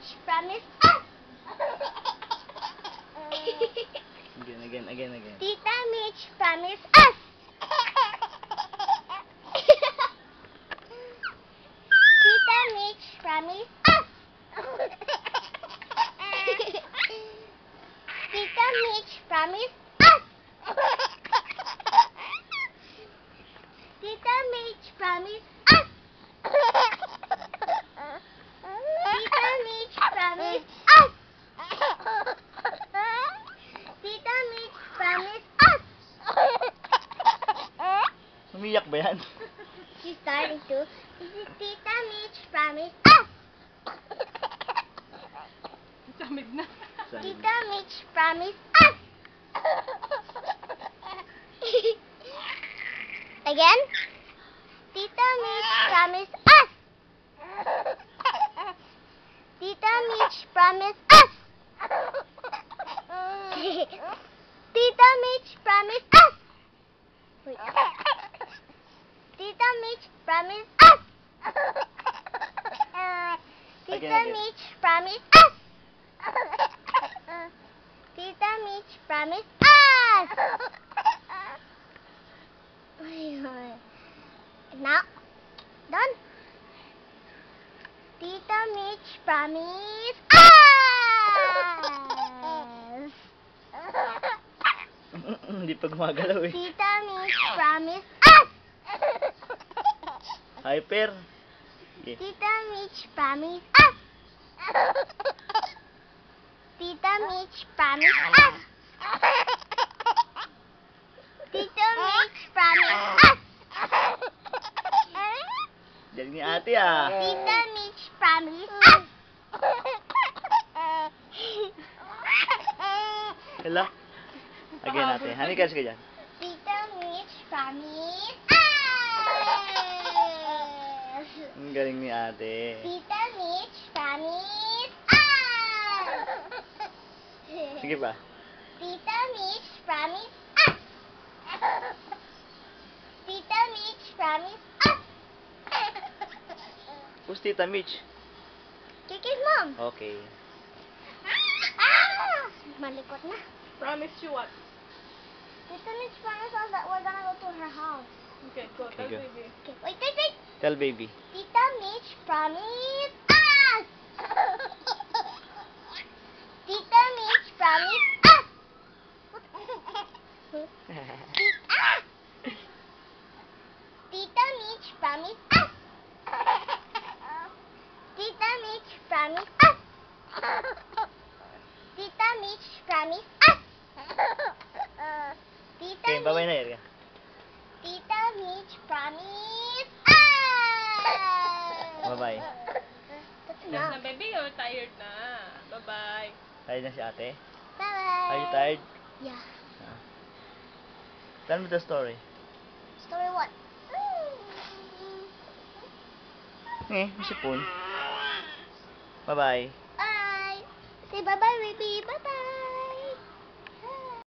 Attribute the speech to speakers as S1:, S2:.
S1: Mitch promised us.
S2: Again.
S1: Tita Mitch promised us. Tita Mitch promised us. Tita Mitch promised us. Tita Mitch promised us. Tita Mitch promised us. Tita Mitch promised us.
S2: Umiyak ba yan?
S1: She's starting to. Tita Mitch promised us.
S3: Samid na.
S1: Tita Mitch promised us. Again? Tita Mitch promised us. Tita Mitch promised us. Tita Mitch promised us. Wait. Tita Mitch promised us. Tita Mitch promised us. Tita Mitch promised us. Now, done. Tita Mitch promised us.
S2: Hindi pa gumagalaw eh.
S1: Tita Mitch promised us.
S2: Hyper. Yeah.
S1: Tita Mitch promised us. Tita Mitch promised us. Tita Mitch promised us.
S2: Galing ni ate ah.
S1: Tita Mitch promised us.
S2: Hello? Again ate. Hani ka dyan?
S1: Tita Mitch promised us.
S2: Ang galing ni ate.
S1: Tita Mitch promised us.
S2: Sige pa.
S1: Tita Mitch promised us. Tita Mitch promised us.
S2: Who's Tita Mitch?
S1: Kiki's mom.
S2: Okay.
S1: Malikot na.
S3: Promise you what?
S1: Tita Mitch promised us that we're gonna go to her house.
S3: Okay, go. Tell
S2: go.
S3: baby.
S1: Okay, wait.
S2: Tell baby.
S1: Tita Mitch promised us. Tita Mitch promised us. Tita Mitch promised us. Tita Mitch promised us. Tita Mitch promised us. Tita
S2: Okay, bye-bye na
S1: Mitch,
S2: Erika.
S1: Tita Mitch promised us.
S2: Bye-bye.
S1: That's
S3: Na
S1: enough.
S3: baby, you're tired na. Bye-bye.
S2: Tired na si ate?
S1: Bye-bye.
S2: Are you tired?
S1: Yeah.
S2: Ah. Tell me the story.
S1: Story what?
S2: Eh, may sipon. Bye-bye.
S1: Bye. Say bye-bye, baby. Bye-bye.